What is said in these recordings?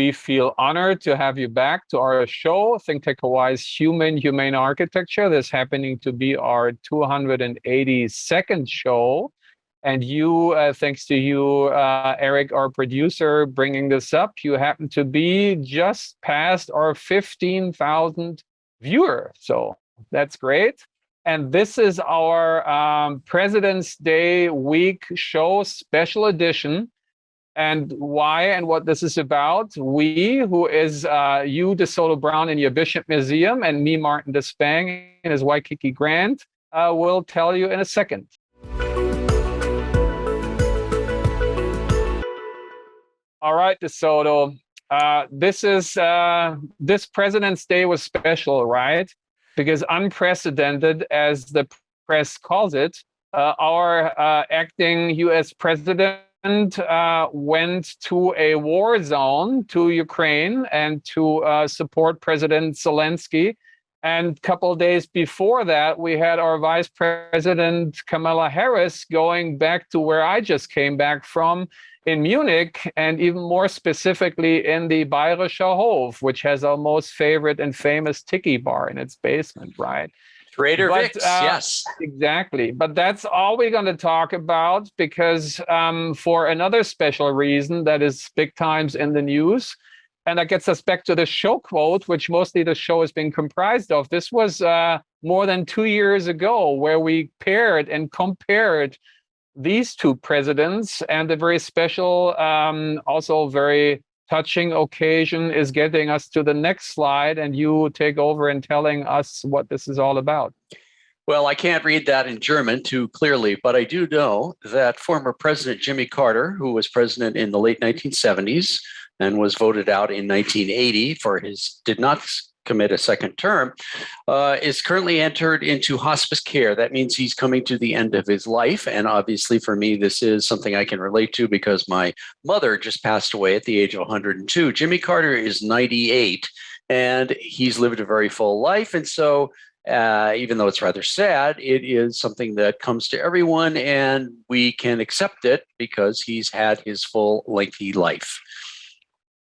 We feel honored to have you back to our show, ThinkTech Hawaii's Humane Architecture. This happening to be our 282nd show. And you, thanks to you, Eric, our producer, bringing this up, you happen to be just past our 15,000 viewer. So that's great. And this is our President's Day week show special edition. And why and what this is about, we, who is you, DeSoto Brown, in your Bishop Museum, and me, Martin Despang, and his Waikiki Grant, will tell you in a second. All right, DeSoto. This President's Day was special, right? Because unprecedented, as the press calls it, our acting U.S. president went to a war zone, to Ukraine, and to support President Zelensky. And a couple of days before that, we had our Vice President Kamala Harris going back to where I just came back from in Munich, and even more specifically in the Bayerischer Hof, which has our most favorite and famous tiki bar in its basement, right? Trader Vic's, yes. Exactly. But that's all we're going to talk about, because for another special reason that is big times in the news, and that gets us back to the show quote, which mostly the show has been comprised of. This was more than 2 years ago, where we paired and compared these two presidents, and the very special, also very touching occasion is getting us to the next slide, and you take over and telling us what this is all about. Well, I can't read that in German too clearly, but I do know that former President Jimmy Carter, who was president in the late 1970s and was voted out in 1980 for did not commit a second term, is currently entered into hospice care. That means he's coming to the end of his life. And obviously for me, this is something I can relate to because my mother just passed away at the age of 102. Jimmy Carter is 98 and he's lived a very full life. And so even though it's rather sad, it is something that comes to everyone and we can accept it because he's had his full lengthy life.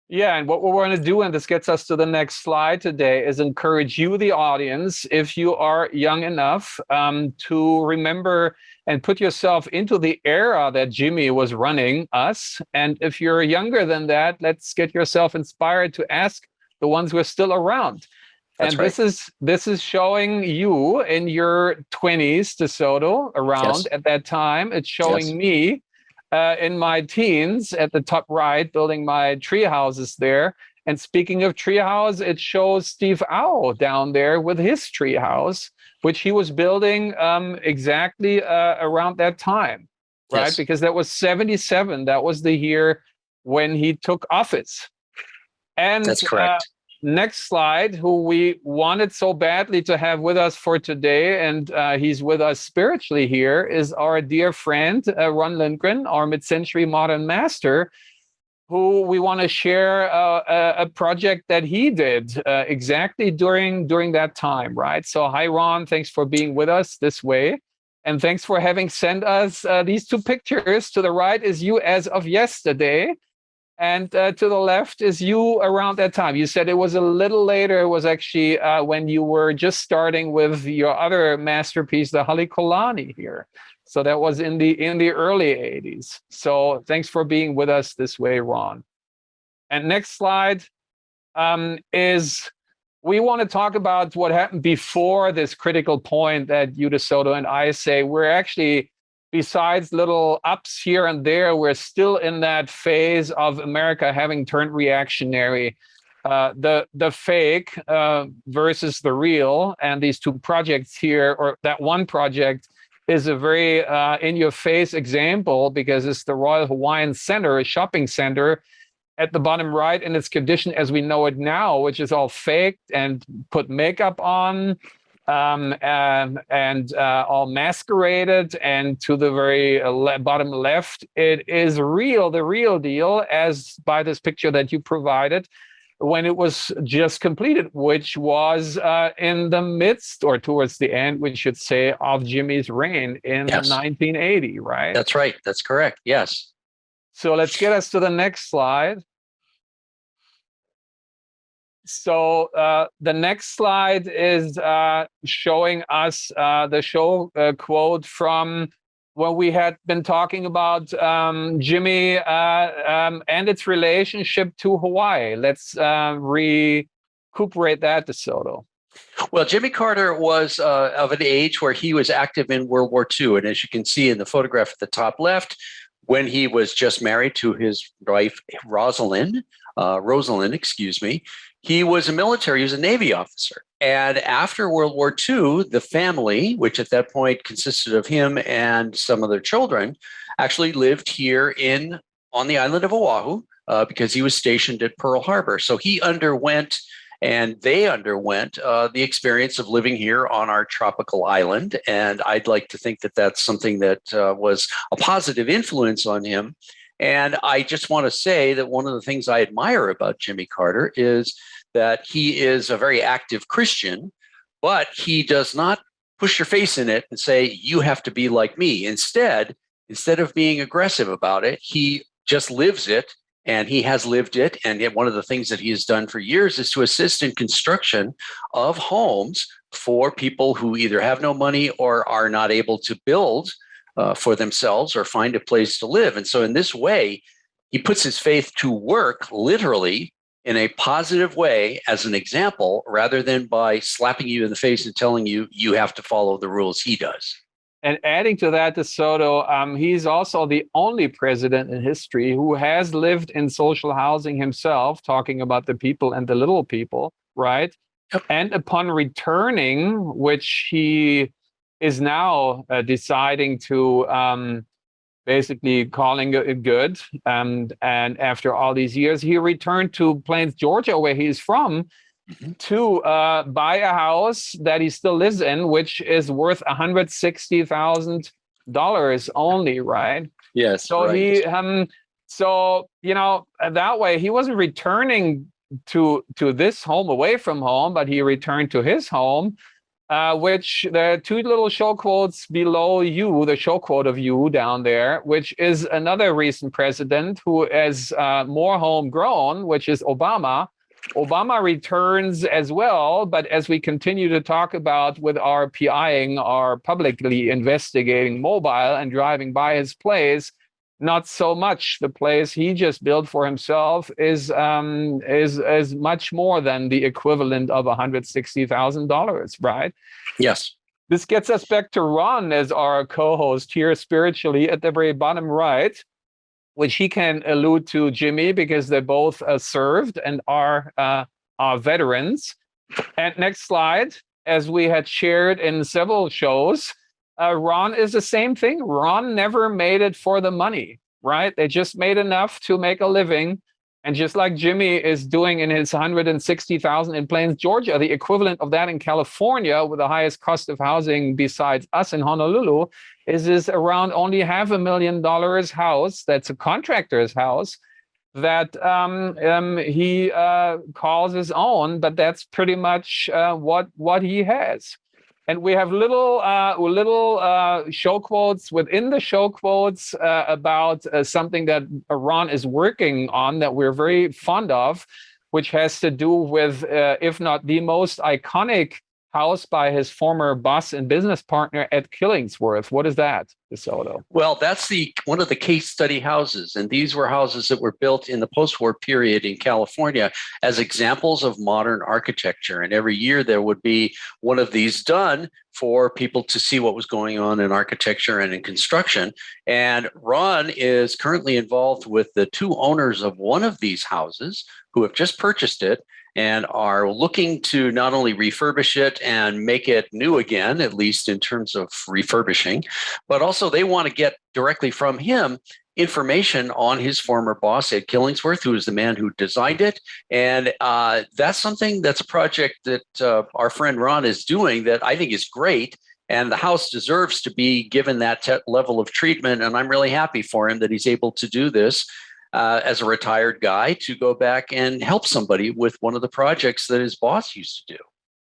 Yeah, and what we're going to do, and this gets us to the next slide today, is encourage you, the audience, if you are young enough, to remember and put yourself into the era that Jimmy was running us. And if you're younger than that, let's get yourself inspired to ask the ones who are still around. That's and right. This is showing you in your 20s, DeSoto, around Yes. at that time. It's showing Yes. me in my teens at the top right, building my tree houses there. And speaking of tree house, it shows Steve Au down there with his tree house, which he was building exactly around that time, right? Yes. Because that was 77. That was the year when he took office. And That's correct. Next slide, who we wanted so badly to have with us for today, and he's with us spiritually here, is our dear friend, Ron Lindgren, our mid-century modern master, who we want to share a project that he did exactly during that time, right? So hi, Ron, thanks for being with us this way. And thanks for having sent us these two pictures. To the right is you as of yesterday. And to the left is you around that time. You said it was a little later. It was actually when you were just starting with your other masterpiece, the Halekulani here. So that was in the early 80s. So thanks for being with us this way, Ron. And next slide is we want to talk about what happened before this critical point that you, DeSoto, and I say we're actually, besides little ups here and there, we're still in that phase of America having turned reactionary. The fake versus the real, and these two projects here, or that one project, is a very in-your-face example because it's the Royal Hawaiian Center, a shopping center, at the bottom right in its condition as we know it now, which is all faked and put makeup on. And all masqueraded, and to the very bottom left, it is real, the real deal, as by this picture that you provided when it was just completed, which was in the midst, or towards the end, we should say, of Jimmy's reign in 1980, right? That's right. That's correct. Yes. So let's get us to the next slide. So the next slide is showing us the show quote from when we had been talking about Jimmy and its relationship to Hawaii. Let's recuperate that, DeSoto. Well, Jimmy Carter was of an age where he was active in World War II. And as you can see in the photograph at the top left, when he was just married to his wife, Rosalind, he was a military, he was a Navy officer. And after World War II, the family, which at that point consisted of him and some of their children, actually lived here on the island of Oahu because he was stationed at Pearl Harbor. So he underwent and they underwent the experience of living here on our tropical island. And I'd like to think that that's something that was a positive influence on him. And I just want to say that one of the things I admire about Jimmy Carter is that he is a very active Christian, but he does not push your face in it and say, you have to be like me. Instead of being aggressive about it, he just lives it. And he has lived it. And yet one of the things that he has done for years is to assist in construction of homes for people who either have no money or are not able to build for themselves or find a place to live. And so in this way, he puts his faith to work literally in a positive way as an example, rather than by slapping you in the face and telling you, you have to follow the rules he does. And adding to that, DeSoto, he's also the only president in history who has lived in social housing himself, talking about the people and the little people, right? Yep. And upon returning, which he is now deciding to basically calling it good. And after all these years, he returned to Plains, Georgia, where he's from, to buy a house that he still lives in, which is worth $160,000 only, right? Yes. So right. That way he wasn't returning to this home away from home, but he returned to his home, which the two little show quotes below you, the show quote of you down there, which is another recent president who is more homegrown, which is Obama. Obama returns as well, but as we continue to talk about with our PIing, our publicly investigating mobile and driving by his place, not so much. The place he just built for himself is much more than the equivalent of $160,000, right? Yes. This gets us back to Ron as our co-host here spiritually at the very bottom right, which he can allude to Jimmy because they both served and are veterans. And next slide, as we had shared in several shows, Ron is the same thing. Ron never made it for the money, right? They just made enough to make a living. And just like Jimmy is doing in his $160,000 in Plains, Georgia, the equivalent of that in California with the highest cost of housing besides us in Honolulu is around only $500,000 house. That's a contractor's house that he calls his own, but that's pretty much what he has. And we have little show quotes within the show quotes about something that Ron is working on that we're very fond of, which has to do with, if not the most iconic house by his former boss and business partner at Killingsworth. What is that, DeSoto? Well, that's one of the case study houses. And these were houses that were built in the post-war period in California as examples of modern architecture. And every year there would be one of these done for people to see what was going on in architecture and in construction. And Ron is currently involved with the two owners of one of these houses who have just purchased it and are looking to not only refurbish it and make it new again, at least in terms of refurbishing, but also they want to get directly from him information on his former boss at Killingsworth, who is the man who designed it. And that's a project that our friend Ron is doing that I think is great. And the house deserves to be given that level of treatment. And I'm really happy for him that he's able to do this. As a retired guy, to go back and help somebody with one of the projects that his boss used to do.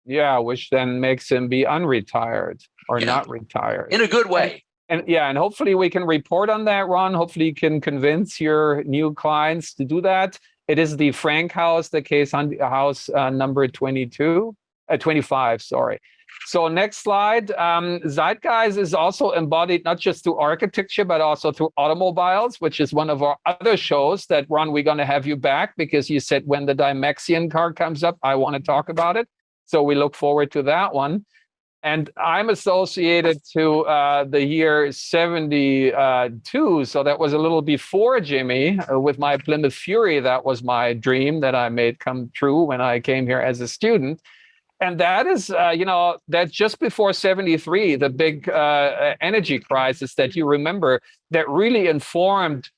Yeah, which then makes him be unretired or not retired. In a good way. And hopefully we can report on that, Ron. Hopefully you can convince your new clients to do that. It is the Frank House, the case house number 25, sorry. So next slide. Zeitgeist is also embodied not just through architecture, but also through automobiles, which is one of our other shows that, Ron, we're going to have you back because you said when the Dymaxion car comes up, I want to talk about it. So we look forward to that one. And I'm associated to the year 72. So that was a little before Jimmy with my Plymouth Fury. That was my dream that I made come true when I came here as a student. And that is, that's just before 73, the big energy crisis that you remember that really informed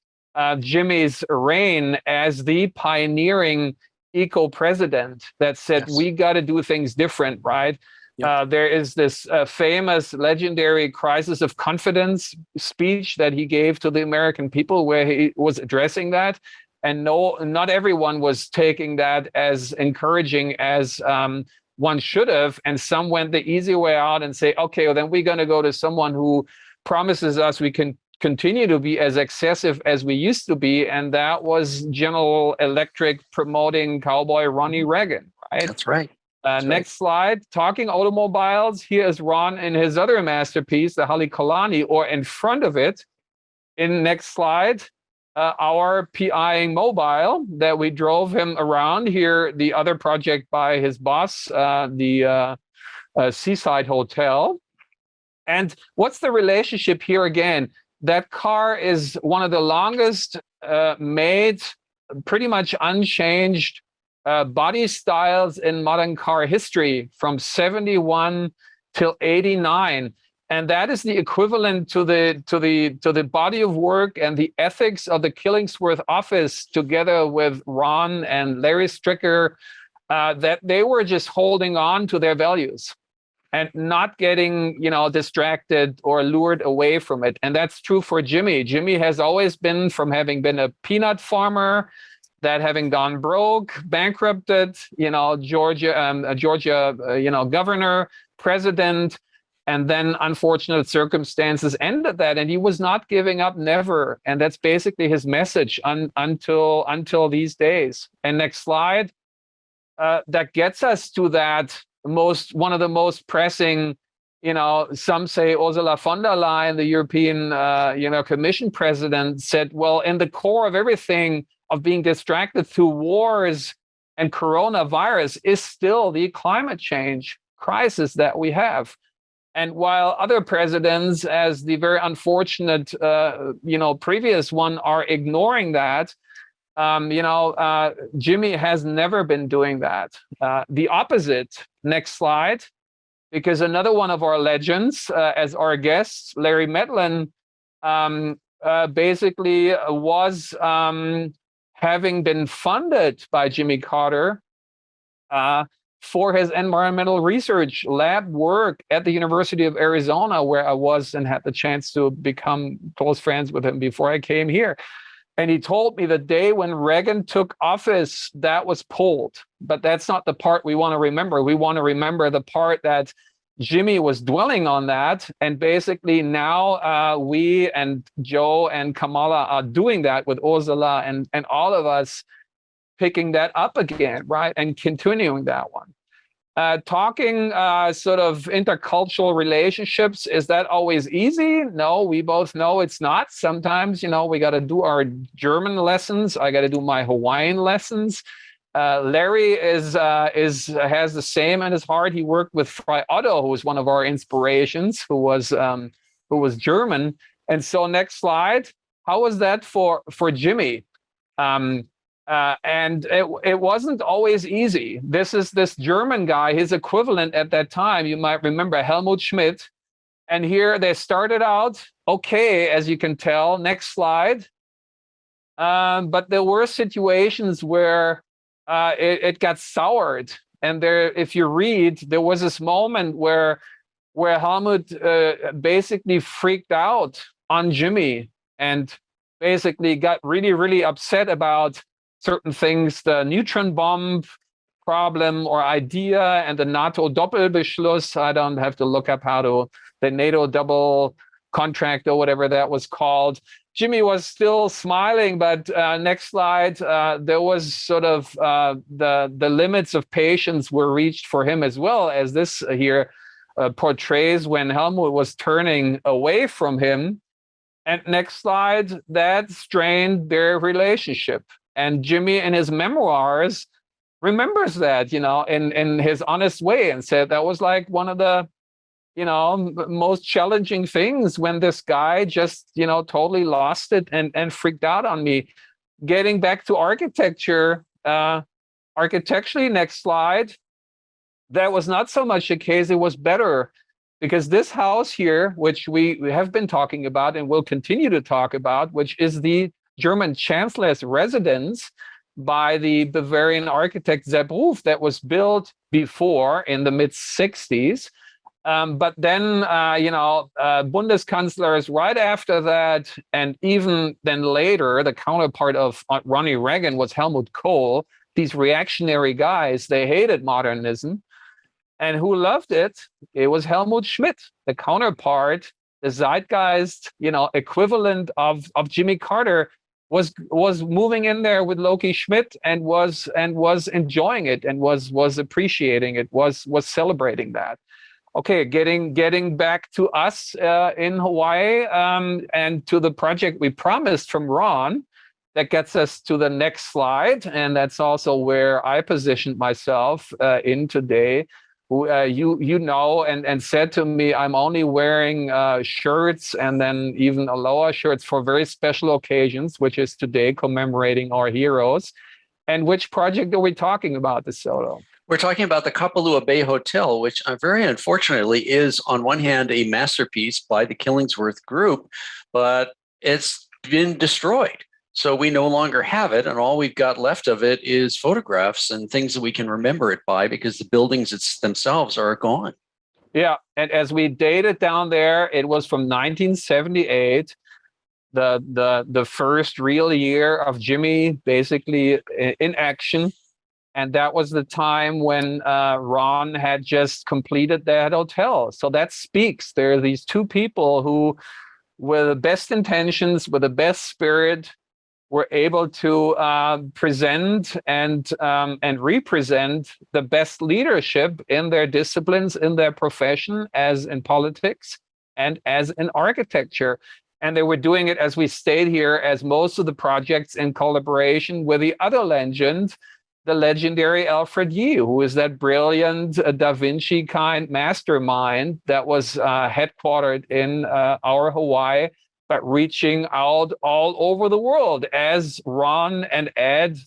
Jimmy's reign as the pioneering eco-president that said, yes, we got to do things different, right? Yep. There is this famous legendary crisis of confidence speech that he gave to the American people where he was addressing that. And no, not everyone was taking that as encouraging as one should have, and some went the easy way out and say, okay, well, then we're going to go to someone who promises us we can continue to be as excessive as we used to be, and that was General Electric promoting cowboy Ronnie Reagan, right? That's right. Next slide, talking automobiles. Here is Ron in his other masterpiece, the Halekulani, or in front of it, in next slide, our PI mobile that we drove him around here, the other project by his boss, the Seaside Hotel. And what's the relationship here again? That car is one of the longest made, pretty much unchanged body styles in modern car history from 71 till 89. And that is the equivalent to the body of work and the ethics of the Killingsworth office, together with Ron and Larry Stricker, that they were just holding on to their values and not getting, distracted or lured away from it. And that's true for Jimmy. Jimmy has always been, from having been a peanut farmer, that having gone broke, bankrupted, Georgia, governor, president, and then unfortunate circumstances ended that. And he was not giving up, never. And that's basically his message until these days. And next slide. That gets us to that one of the most pressing, some say Ursula von der Leyen, the European, Commission president, said, well, in the core of everything of being distracted through wars and coronavirus is still the climate change crisis that we have. And while other presidents, as the very unfortunate, previous one, are ignoring that, Jimmy has never been doing that. The opposite. Next slide. Because another one of our legends, as our guest, Larry Medlin, basically was having been funded by Jimmy Carter for his environmental research lab work at the University of Arizona, where I was and had the chance to become close friends with him before I came here. And he told me the day when Reagan took office, that was pulled. But that's not the part we want to remember. We want to remember the part that Jimmy was dwelling on that. And basically now we and Joe and Kamala are doing that with Ursula and all of us picking that up again, right? And continuing that one. Talking sort of intercultural relationships, is that always easy? No, we both know it's not. Sometimes, we got to do our German lessons. I got to do my Hawaiian lessons. Larry has the same in his heart. He worked with Fry Otto, who was one of our inspirations, who was German. And so next slide, how was that for Jimmy? And it wasn't always easy. This is this German guy, his equivalent at that time, you might remember, Helmut Schmidt. And here they started out okay, as you can tell. Next slide. But there were situations where it got soured. And there, if you read, there was this moment where Helmut basically freaked out on Jimmy and basically got really, really upset about certain things, the neutron bomb problem or idea, and the NATO Doppelbeschluss. I don't have to look up the NATO double contract or whatever that was called. Jimmy was still smiling, but next slide, there was sort of the limits of patience were reached for him as well, as this here portrays when Helmut was turning away from him. And next slide, that strained their relationship. And Jimmy, in his memoirs, remembers that, in his honest way, and said that was like one of the most challenging things when this guy just, totally lost it and freaked out on me. Getting back to architecture, architecturally, next slide, that was not so much the case. It was better because this house here, which we have been talking about and will continue to talk about, which is the German Chancellor's residence by the Bavarian architect Sepp Ruf, that was built before in the mid-60s. But then, Bundeskanzlers right after that, and even then later, the counterpart of Ronnie Reagan was Helmut Kohl. These reactionary guys, they hated modernism. And who loved it? It was Helmut Schmidt, the counterpart, the zeitgeist, equivalent of Jimmy Carter, was moving in there with Loki Schmidt and was enjoying it and was appreciating it, was celebrating that. Okay, getting back to us in Hawaii and to the project we promised from Ron, that gets us to the next slide, and that's also where I positioned myself in today. And said to me, I'm only wearing shirts and then even aloha shirts for very special occasions, which is today commemorating our heroes. And which project are we talking about, DeSoto? We're talking about the Kapalua Bay Hotel, which very unfortunately is, on one hand, a masterpiece by the Killingsworth Group, but it's been destroyed. So we no longer have it, and all we've got left of it is photographs and things that we can remember it by, because the buildings themselves are gone. Yeah, and as we dated down there, it was from 1978, the first real year of Jimmy basically in action. And that was the time when Ron had just completed that hotel. So that speaks. There are these two people who, with the best intentions, with the best spirit, were able to present and represent the best leadership in their disciplines, in their profession, as in politics and as in architecture. And they were doing it, as we stayed here, as most of the projects, in collaboration with the other legend, the legendary Alfred Yee, who is that brilliant Da Vinci kind mastermind that was headquartered in our Hawaii, but reaching out all over the world, as Ron and Ed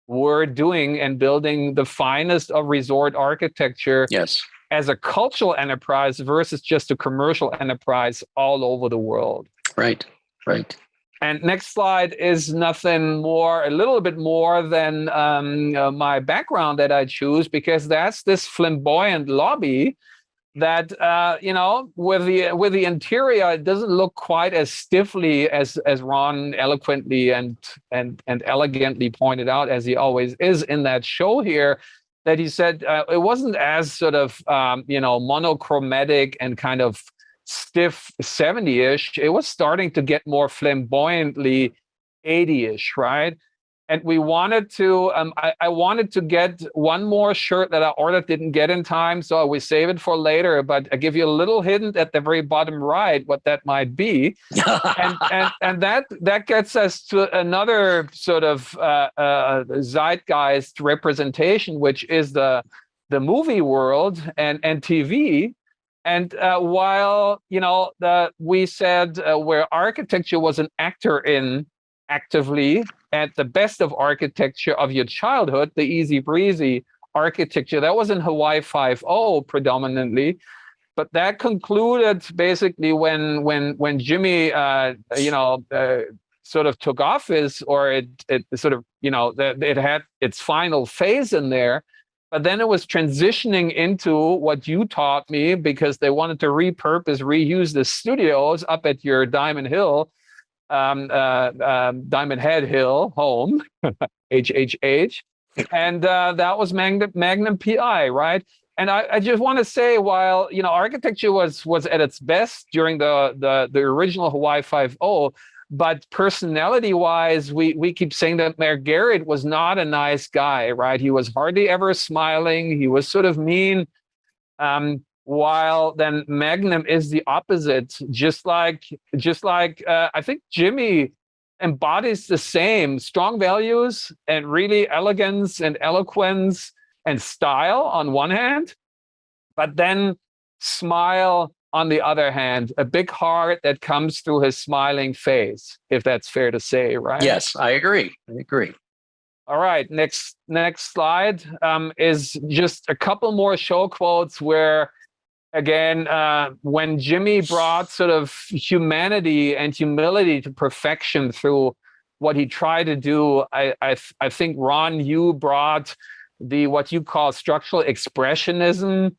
were doing and building the finest of resort architecture. Yes. As a cultural enterprise versus just a commercial enterprise all over the world. Right. And next slide is nothing more, a little bit more than my background that I choose, because that's this flamboyant lobby that, with the interior, it doesn't look quite as stiffly as Ron eloquently and elegantly pointed out, as he always is in that show here, that he said it wasn't as sort of, monochromatic and kind of stiff 70-ish. It was starting to get more flamboyantly 80-ish, right? And we wanted to, I wanted to get one more shirt that I ordered, didn't get in time, so we save it for later, but I give you a little hint at the very bottom right what that might be. and that gets us to another sort of zeitgeist representation, which is the movie world and TV. And while, we said where architecture was an actor in actively, at the best of architecture of your childhood, the easy breezy architecture, that was in Hawaii 5.0 predominantly. But that concluded basically when Jimmy, sort of took office, or it sort of, it had its final phase in there. But then it was transitioning into what you taught me, because they wanted to reuse the studios up at your Diamond Head Hill home, HHH. And that was Magnum PI, right? And I just want to say, while, architecture was at its best during the original Hawaii 5.0, But personality-wise, we keep saying that Mayor Garrett was not a nice guy, right? He was hardly ever smiling. He was sort of mean. While then Magnum is the opposite. Just like I think Jimmy embodies the same strong values and really elegance and eloquence and style on one hand, but then smile on the other hand, a big heart that comes through his smiling face, if that's fair to say, right? Yes, I agree. All right, next slide is just a couple more show quotes where, again, when Jimmy brought sort of humanity and humility to perfection through what he tried to do, I think, Ron, you brought what you call structural expressionism,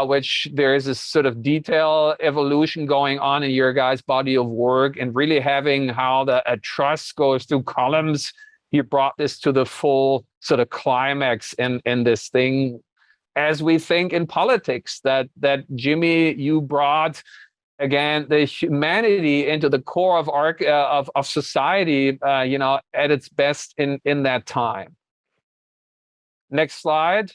which there is this sort of detail evolution going on in your guys' body of work, and really having how a truss goes through columns. You brought this to the full sort of climax in this thing. As we think in politics, that Jimmy, you brought again the humanity into the core of society, at its best in that time. Next slide.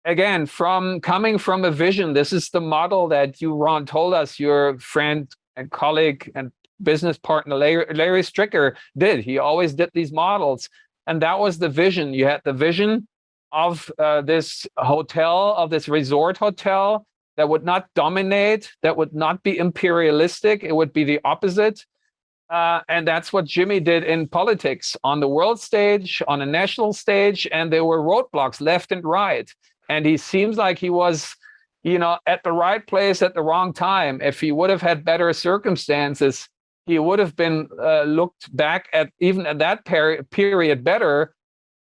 Again, coming from a vision, this is the model that you, Ron, told us your friend and colleague and business partner Larry Stricker did. He always did these models, and that was the vision. You had the vision of this hotel, of this resort hotel, that would not dominate, that would not be imperialistic. It would be the opposite. And that's what Jimmy did in politics, on the world stage, on a national stage, and there were roadblocks left and right. And he seems like he was, at the right place at the wrong time. If he would have had better circumstances, he would have been looked back at even at that period better.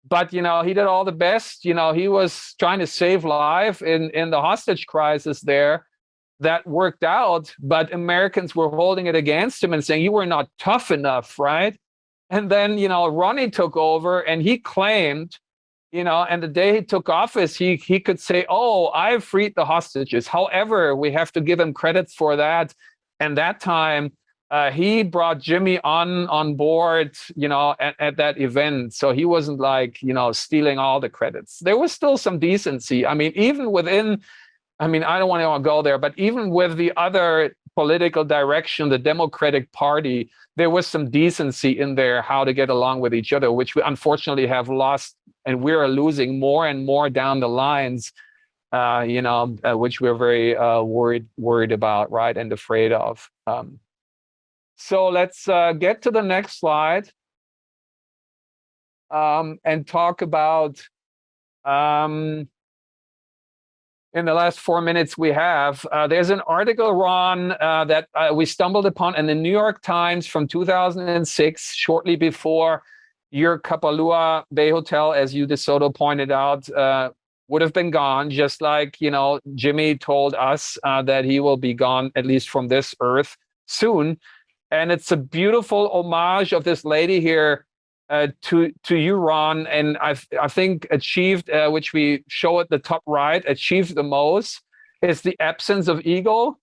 But, he did all the best. He was trying to save life in the hostage crisis there. That worked out, but Americans were holding it against him and saying, you were not tough enough, right? And then, Ronnie took over, and he claimed, and the day he took office, he could say, oh, I've freed the hostages. However, we have to give him credits for that. And that time, he brought Jimmy on board, at that event. So he wasn't like, stealing all the credits. There was still some decency. I mean, even within, I don't want to go there, but even with the other political direction, the Democratic Party, there was some decency in there, how to get along with each other, which we unfortunately have lost, and we're losing more and more down the lines, which we're very worried about, right, and afraid of. So let's get to the next slide and talk about, in the last 4 minutes we have, there's an article, Ron, that we stumbled upon in the New York Times from 2006, shortly before your Kapalua Bay Hotel, as you DeSoto pointed out, would have been gone, just like, Jimmy told us that he will be gone, at least from this earth, soon. And it's a beautiful homage of this lady here to you, Ron, and I think achieved, which we show at the top right, achieved the most, is the absence of ego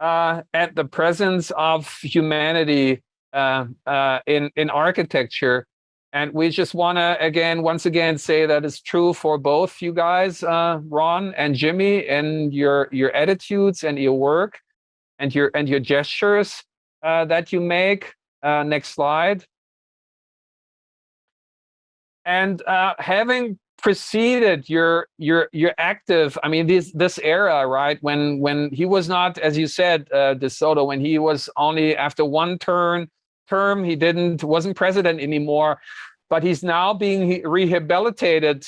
and the presence of humanity in architecture. And we just want to once again say that it's true for both you guys, Ron and Jimmy, and your attitudes and your work and your gestures that you make. Next slide. And having preceded your active, this era, right, when he was not, as you said, DeSoto, when he was only after one term, he wasn't president anymore, but he's now being rehabilitated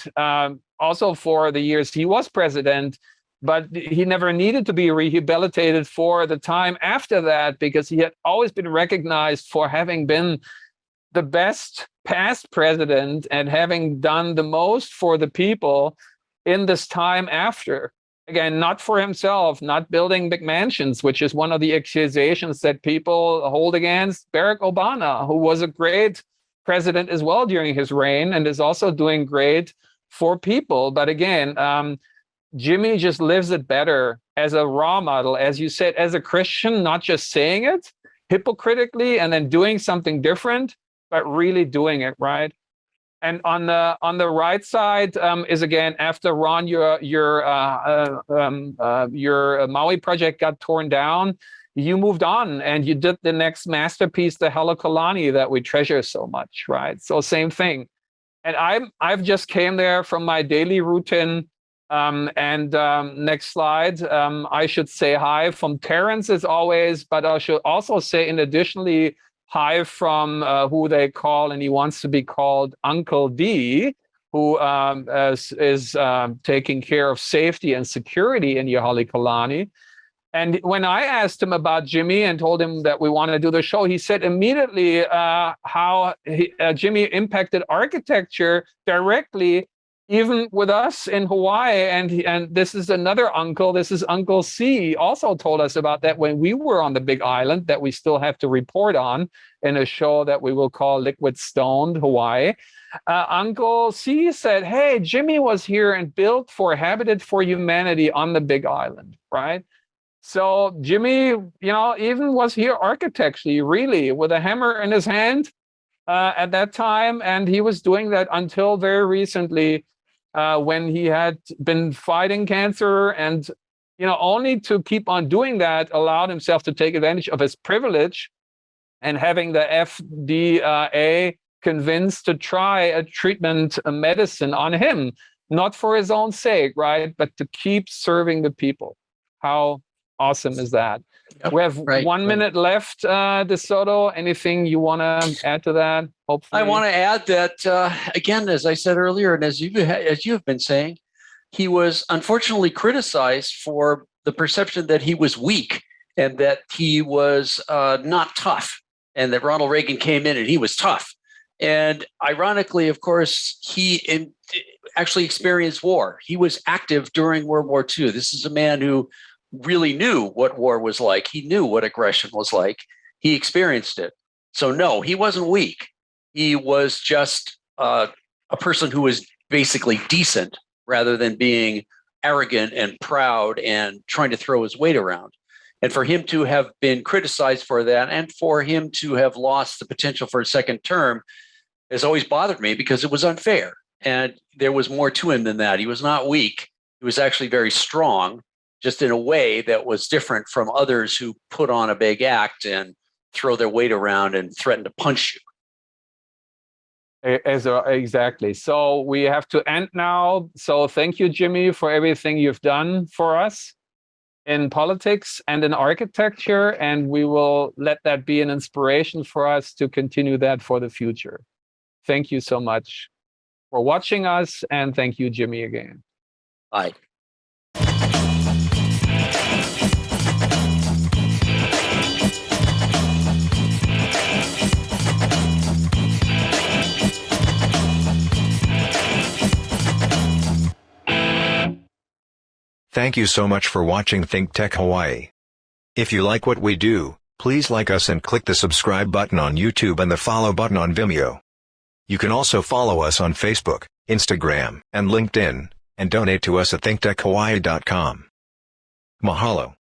also for the years he was president, but he never needed to be rehabilitated for the time after that, because he had always been recognized for having been the best past president and having done the most for the people in this time after. Again, not for himself, not building big mansions, which is one of the accusations that people hold against Barack Obama, who was a great president as well during his reign and is also doing great for people. But again, Jimmy just lives it better as a raw model, as you said, as a Christian, not just saying it, hypocritically and then doing something different, but really doing it right. And on the right side is again after Ron, your Maui project got torn down, you moved on and you did the next masterpiece, the Halekulani, that we treasure so much, right? So same thing. And I've just came there from my daily routine. Next slide, I should say hi from Terrence as always, but I should also say in additionally hi from who they call, and he wants to be called Uncle D, who is taking care of safety and security in Halekulani. And when I asked him about Jimmy and told him that we want to do the show, he said immediately how Jimmy impacted architecture directly, even with us in Hawaii. And this is another uncle. This is Uncle C. Also told us about that when we were on the Big Island that we still have to report on in a show that we will call Liquid Stoned Hawaii. Uncle C said, hey, Jimmy was here and built for Habitat for Humanity on the Big Island, right? So Jimmy, even was here architecturally, really, with a hammer in his hand at that time. And he was doing that until very recently when he had been fighting cancer. And, only to keep on doing that allowed himself to take advantage of his privilege and having the FDA convinced to try a treatment, a medicine on him, not for his own sake, right? But to keep serving the people. How awesome is that? Yep, we have 1 minute left, DeSoto. Anything you want to add to that? Hopefully, I want to add that again, as I said earlier, and as you have been saying, he was unfortunately criticized for the perception that he was weak and that he was not tough, and that Ronald Reagan came in and he was tough. And ironically, of course, he actually experienced war. He was active during World War II. This is a man who really knew what war was like. He knew what aggression was like. He experienced it. So no, he wasn't weak. He was just a person who was basically decent rather than being arrogant and proud and trying to throw his weight around. And for him to have been criticized for that and for him to have lost the potential for a second term has always bothered me because it was unfair. And there was more to him than that. He was not weak. He was actually very strong, just in a way that was different from others who put on a big act and throw their weight around and threaten to punch you. Exactly. So we have to end now. So thank you, Jimmy, for everything you've done for us in politics and in architecture. And we will let that be an inspiration for us to continue that for the future. Thank you so much for watching us. And thank you, Jimmy, again. Bye. Thank you so much for watching ThinkTech Hawaii. If you like what we do, please like us and click the subscribe button on YouTube and the follow button on Vimeo. You can also follow us on Facebook, Instagram, and LinkedIn, and donate to us at thinktechhawaii.com. Mahalo.